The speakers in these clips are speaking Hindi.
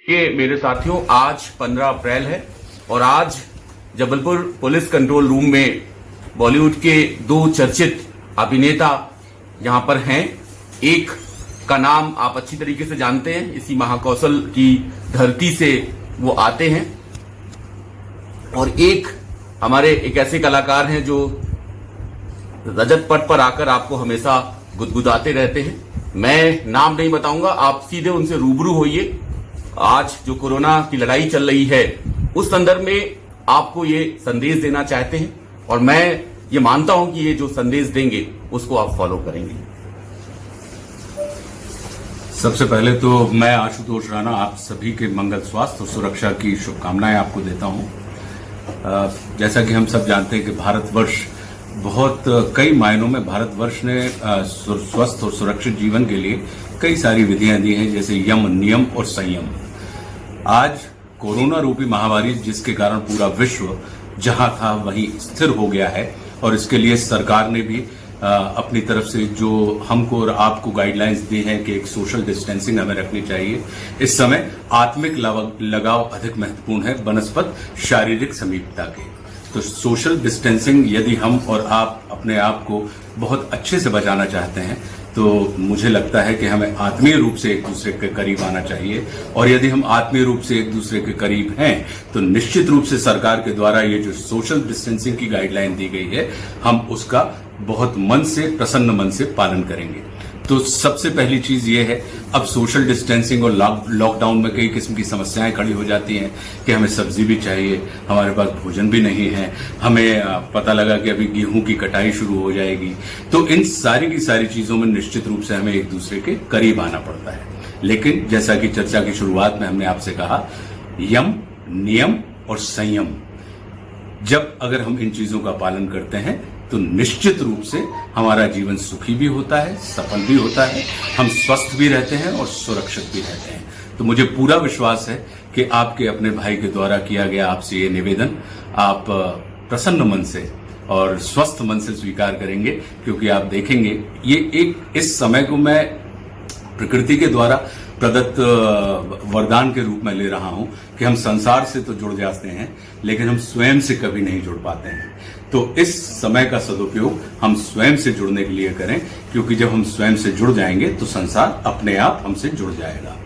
ये मेरे साथियों आज 15 अप्रैल है और आज जबलपुर पुलिस कंट्रोल रूम में बॉलीवुड के दो चर्चित अभिनेता यहां पर हैं। एक का नाम आप अच्छी तरीके से जानते हैं, इसी महाकौशल की धरती से वो आते हैं, और एक हमारे एक ऐसे कलाकार हैं जो रजत पट पर आकर आपको हमेशा गुदगुदाते रहते हैं। मैं नाम नहीं बताऊंगा, आप सीधे उनसे रूबरू होइए। आज जो कोरोना की लड़ाई चल रही है उस संदर्भ में आपको ये संदेश देना चाहते हैं और मैं ये मानता हूं कि ये जो संदेश देंगे उसको आप फॉलो करेंगे। सबसे पहले तो मैं आशुतोष राणा आप सभी के मंगल स्वास्थ्य और सुरक्षा की शुभकामनाएं आपको देता हूं। जैसा कि हम सब जानते हैं कि भारतवर्ष बहुत कई मायनों में भारतवर्ष ने स्वस्थ और सुरक्षित जीवन के लिए कई सारी विधियां दी हैं, जैसे यम, नियम और संयम। आज कोरोना रूपी महामारी जिसके कारण पूरा विश्व जहां था वहीं स्थिर हो गया है और इसके लिए सरकार ने भी अपनी तरफ से जो हमको और आपको गाइडलाइंस दी हैं कि एक सोशल डिस्टेंसिंग हमें रखनी चाहिए। इस समय आत्मिक लगाव अधिक महत्वपूर्ण है बनस्पत शारीरिक समीपता के। तो सोशल डिस्टेंसिंग यदि हम और आप अपने आप को बहुत अच्छे से बचाना चाहते हैं तो मुझे लगता है कि हमें आत्मीय रूप से एक दूसरे के करीब आना चाहिए, और यदि हम आत्मीय रूप से एक दूसरे के करीब हैं तो निश्चित रूप से सरकार के द्वारा ये जो सोशल डिस्टेंसिंग की गाइडलाइन दी गई है हम उसका बहुत मन से, प्रसन्न मन से पालन करेंगे। तो सबसे पहली चीज ये है, अब सोशल डिस्टेंसिंग और लॉकडाउन में कई किस्म की समस्याएं खड़ी हो जाती हैं कि हमें सब्जी भी चाहिए, हमारे पास भोजन भी नहीं है, हमें पता लगा कि अभी गेहूं की कटाई शुरू हो जाएगी। तो इन सारी की सारी चीजों में निश्चित रूप से हमें एक दूसरे के करीब आना पड़ता है। लेकिन जैसा कि चर्चा की शुरुआत में हमने आपसे कहा, यम, नियम और संयम, जब अगर हम इन चीजों का पालन करते हैं तो निश्चित रूप से हमारा जीवन सुखी भी होता है, सफल भी होता है, हम स्वस्थ भी रहते हैं और सुरक्षित भी रहते हैं। तो मुझे पूरा विश्वास है कि आपके अपने भाई के द्वारा किया गया आपसे ये निवेदन आप प्रसन्न मन से और स्वस्थ मन से स्वीकार करेंगे, क्योंकि आप देखेंगे ये एक इस समय को मैं प्रकृति के द्वारा प्रदत्त वरदान के रूप में ले रहा हूं कि हम संसार से तो जुड़ जाते हैं लेकिन हम स्वयं से कभी नहीं जुड़ पाते हैं। तो इस समय का सदुपयोग हम स्वयं से जुड़ने के लिए करें, क्योंकि जब हम स्वयं से जुड़ जाएंगे तो संसार अपने आप हमसे जुड़ जाएगा।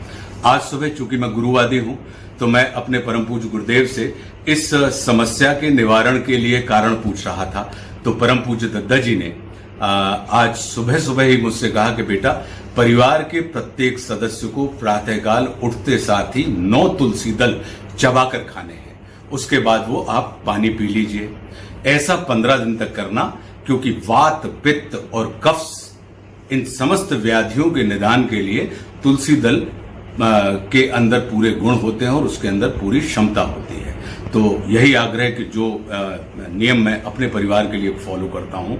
आज सुबह चूंकि मैं गुरुवादी हूं तो मैं अपने परम पूज्य गुरुदेव से इस समस्या के निवारण के लिए कारण पूछ रहा था। तो परम पूज्य दद्दा जी ने आज सुबह सुबह ही मुझसे कहा कि बेटा, परिवार के प्रत्येक सदस्य को प्रातःकाल उठते साथ ही 9 तुलसी दल चबाकर खाने हैं, उसके बाद वो आप पानी पी लीजिए। ऐसा 15 दिन तक करना, क्योंकि वात, पित्त और कफ इन समस्त व्याधियों के निदान के लिए तुलसी दल के अंदर पूरे गुण होते हैं और उसके अंदर पूरी क्षमता होती है। तो यही आग्रह कि जो नियम मैं अपने परिवार के लिए फॉलो करता हूं,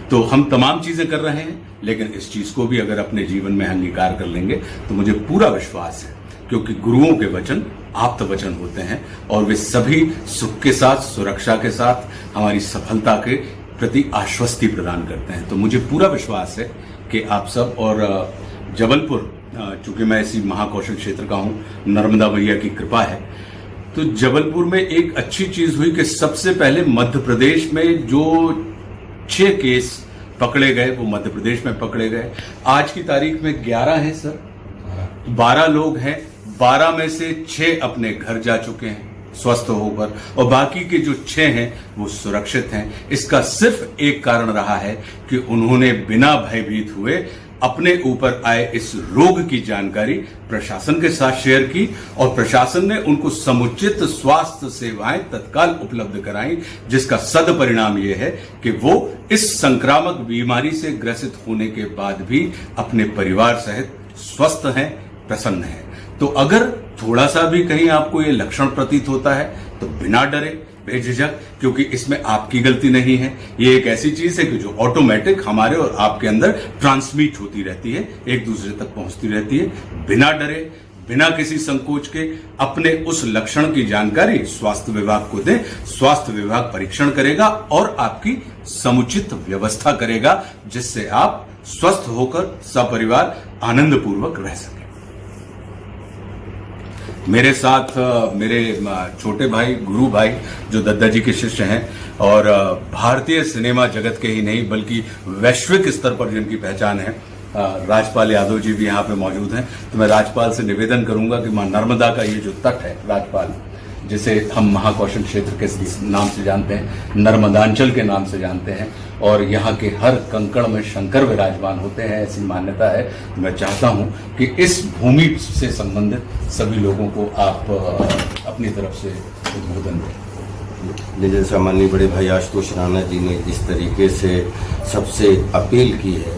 तो हम तमाम चीजें कर रहे हैं, लेकिन इस चीज को भी अगर अपने जीवन में अंगीकार कर लेंगे तो मुझे पूरा विश्वास है, क्योंकि गुरुओं के वचन आप्त वचन होते हैं और वे सभी सुख के साथ, सुरक्षा के साथ हमारी सफलता के प्रति आश्वस्ति प्रदान करते हैं। तो मुझे पूरा विश्वास है कि आप सब, और जबलपुर चूंकि मैं इसी महाकौशल क्षेत्र का हूं, नर्मदा मैया की कृपा है, तो जबलपुर में एक अच्छी चीज हुई कि सबसे पहले मध्य प्रदेश में जो 6 केस पकड़े गए वो मध्य प्रदेश में पकड़े गए। आज की तारीख में 11 है सर, 12 लोग हैं, 12 में से 6 अपने घर जा चुके हैं स्वस्थ होकर, और बाकी के जो 6 हैं वो सुरक्षित हैं। इसका सिर्फ एक कारण रहा है कि उन्होंने बिना भयभीत हुए अपने ऊपर आए इस रोग की जानकारी प्रशासन के साथ शेयर की, और प्रशासन ने उनको समुचित स्वास्थ्य सेवाएं तत्काल उपलब्ध कराई, जिसका सद परिणाम यह है कि वो इस संक्रामक बीमारी से ग्रसित होने के बाद भी अपने परिवार सहित स्वस्थ हैं, प्रसन्न हैं। तो अगर थोड़ा सा भी कहीं आपको ये लक्षण प्रतीत होता है तो बिना डरे, बेझिझक, क्योंकि इसमें आपकी गलती नहीं है। ये एक ऐसी चीज है कि जो ऑटोमेटिक हमारे और आपके अंदर ट्रांसमिट होती रहती है, एक दूसरे तक पहुंचती रहती है। बिना डरे, बिना किसी संकोच के अपने उस लक्षण की जानकारी स्वास्थ्य विभाग को दें। स्वास्थ्य विभाग परीक्षण करेगा और आपकी समुचित व्यवस्था करेगा, जिससे आप स्वस्थ होकर सपरिवार आनंद पूर्वक रह सकें। मेरे साथ मेरे छोटे भाई गुरु भाई जो दद्दा जी के शिष्य हैं और भारतीय सिनेमा जगत के ही नहीं बल्कि वैश्विक स्तर पर जिनकी पहचान है, राजपाल यादव जी भी यहाँ पे मौजूद हैं। तो मैं राजपाल से निवेदन करूंगा कि मां नर्मदा का ये जो तट है राजपाल, जिसे हम महाकौशल क्षेत्र के नाम से जानते हैं, नर्मदांचल के नाम से जानते हैं, और यहाँ के हर कंकड़ में शंकर विराजमान होते हैं, ऐसी मान्यता है। तो मैं चाहता हूँ कि इस भूमि से संबंधित सभी लोगों को आप अपनी तरफ से उद्बोधन दें। जैसा माननीय बड़े भाई आशुतोष राणा जी ने जिस तरीके से सबसे अपील की है,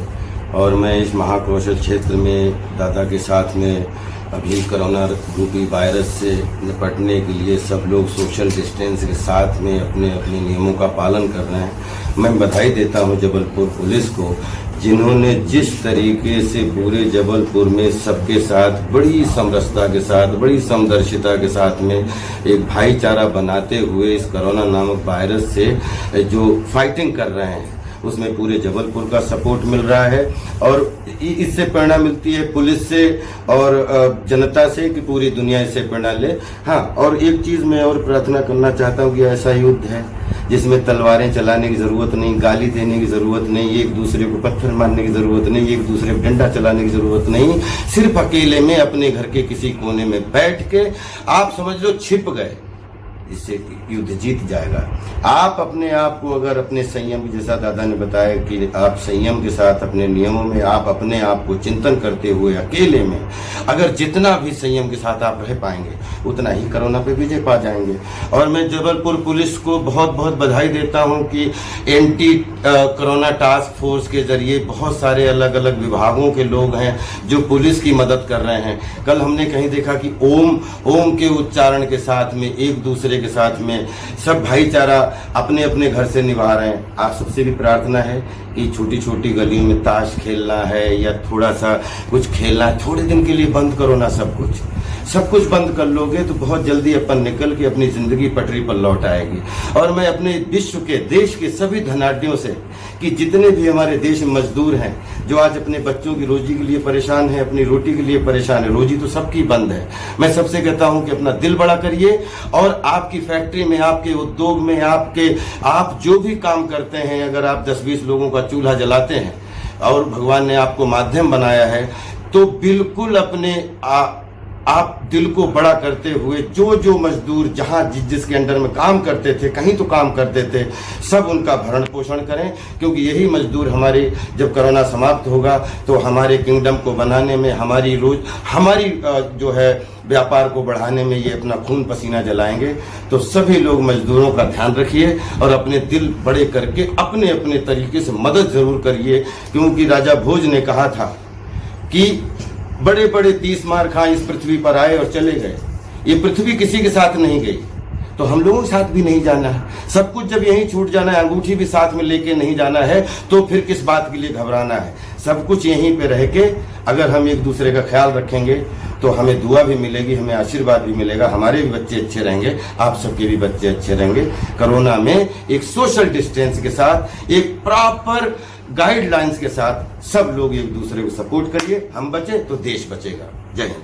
और मैं इस महाकौशल क्षेत्र में दादा के साथ में अभी कोरोना रूपी वायरस से निपटने के लिए सब लोग सोशल डिस्टेंस के साथ में अपने अपने नियमों का पालन कर रहे हैं। मैं बधाई देता हूं जबलपुर पुलिस को, जिन्होंने जिस तरीके से पूरे जबलपुर में सबके साथ बड़ी समरसता के साथ, बड़ी समदर्शिता के साथ में एक भाईचारा बनाते हुए इस कोरोना नामक वायरस से जो फाइटिंग कर रहे हैं, उसमें पूरे जबलपुर का सपोर्ट मिल रहा है। और इससे प्रेरणा मिलती है पुलिस से और जनता से कि पूरी दुनिया इससे प्रेरणा ले। हाँ, और एक चीज मैं और प्रार्थना करना चाहता हूँ कि ऐसा युद्ध है जिसमें तलवारें चलाने की जरूरत नहीं, गाली देने की जरूरत नहीं, एक दूसरे को पत्थर मारने की जरूरत नहीं, एक दूसरे को डंडा चलाने की जरूरत नहीं। सिर्फ अकेले में अपने घर के किसी कोने में बैठ के आप समझ लो छिप गए, इससे युद्ध जीत जाएगा। आप अपने आप को अगर अपने संयम, जैसा दादा ने बताया कि आप संयम के साथ अपने नियमों में आप अपने आप को चिंतन करते हुए अकेले में अगर जितना भी संयम के साथ आप रह पाएंगे उतना ही कोरोना पे विजय पा जाएंगे। और मैं जबलपुर पुलिस को बहुत बहुत बधाई देता हूं कि एंटी कोरोना टास्क फोर्स के जरिए बहुत सारे अलग अलग विभागों के लोग हैं जो पुलिस की मदद कर रहे हैं। कल हमने कहीं देखा कि ओम के उच्चारण के साथ में एक दूसरे के साथ में सब भाईचारा अपने अपने घर से निभा रहे हैं। आप सबसे भी प्रार्थना है कि छोटी छोटी गलियों में ताश खेलना है या थोड़ा सा कुछ खेलना है, थोड़े दिन के लिए बंद करो ना, सब कुछ बंद कर लोगे तो बहुत जल्दी अपन निकल के अपनी जिंदगी पटरी पर लौट आएगी। और मैं अपने विश्व के, देश के सभी धनाढ्यों से कि जितने भी हमारे देश में मजदूर हैं जो आज अपने बच्चों की रोजी के लिए परेशान है, अपनी रोटी के लिए परेशान है, रोजी तो सबकी बंद है, मैं सबसे कहता हूं कि अपना दिल बड़ा करिए और आपकी फैक्ट्री में, आपके उद्योग में, आप जो भी काम करते हैं, अगर आप 10-20 लोगों का चूल्हा जलाते हैं और भगवान ने आपको माध्यम बनाया है तो बिल्कुल अपने आप दिल को बड़ा करते हुए जो मजदूर जहां जिसके अंडर में काम करते थे, कहीं तो काम करते थे, सब उनका भरण पोषण करें, क्योंकि यही मजदूर हमारे जब कोरोना समाप्त होगा तो हमारे किंगडम को बनाने में, हमारी जो है व्यापार को बढ़ाने में ये अपना खून पसीना जलाएंगे। तो सभी लोग मजदूरों का ध्यान रखिए और अपने दिल बड़े करके अपने अपने तरीके से मदद जरूर करिए, क्योंकि राजा भोज ने कहा था कि बड़े बड़े 30 मार खां इस पृथ्वी पर आए और चले गए, ये पृथ्वी किसी के साथ नहीं गई, तो हम लोगों के साथ भी नहीं जाना है। सब कुछ जब यहीं छूट जाना है, अंगूठी भी साथ में लेके नहीं जाना है, तो फिर किस बात के लिए घबराना है। सब कुछ यहीं पे रह के अगर हम एक दूसरे का ख्याल रखेंगे तो हमें दुआ भी मिलेगी, हमें आशीर्वाद भी मिलेगा, हमारे भी बच्चे अच्छे रहेंगे, आप सबके भी बच्चे अच्छे रहेंगे। कोरोना में एक सोशल डिस्टेंस के साथ, एक प्रॉपर गाइडलाइंस के साथ सब लोग एक दूसरे को सपोर्ट करिए, हम बचे तो देश बचेगा। जय हिंद।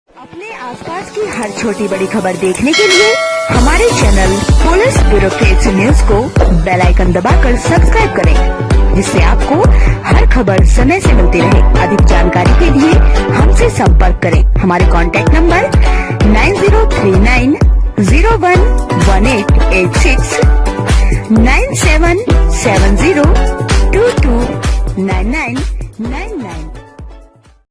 अपने आसपास की हर छोटी बड़ी खबर देखने के लिए हमारे चैनल पुलिस ब्यूरोक्रेसी न्यूज को बेल आइकन दबाकर सब्सक्राइब करें, जिससे आपको हर खबर समय से मिलती रहे। अधिक जानकारी के लिए हमसे संपर्क करें। हमारे कॉन्टैक्ट नंबर 9039 011886 9770 229999।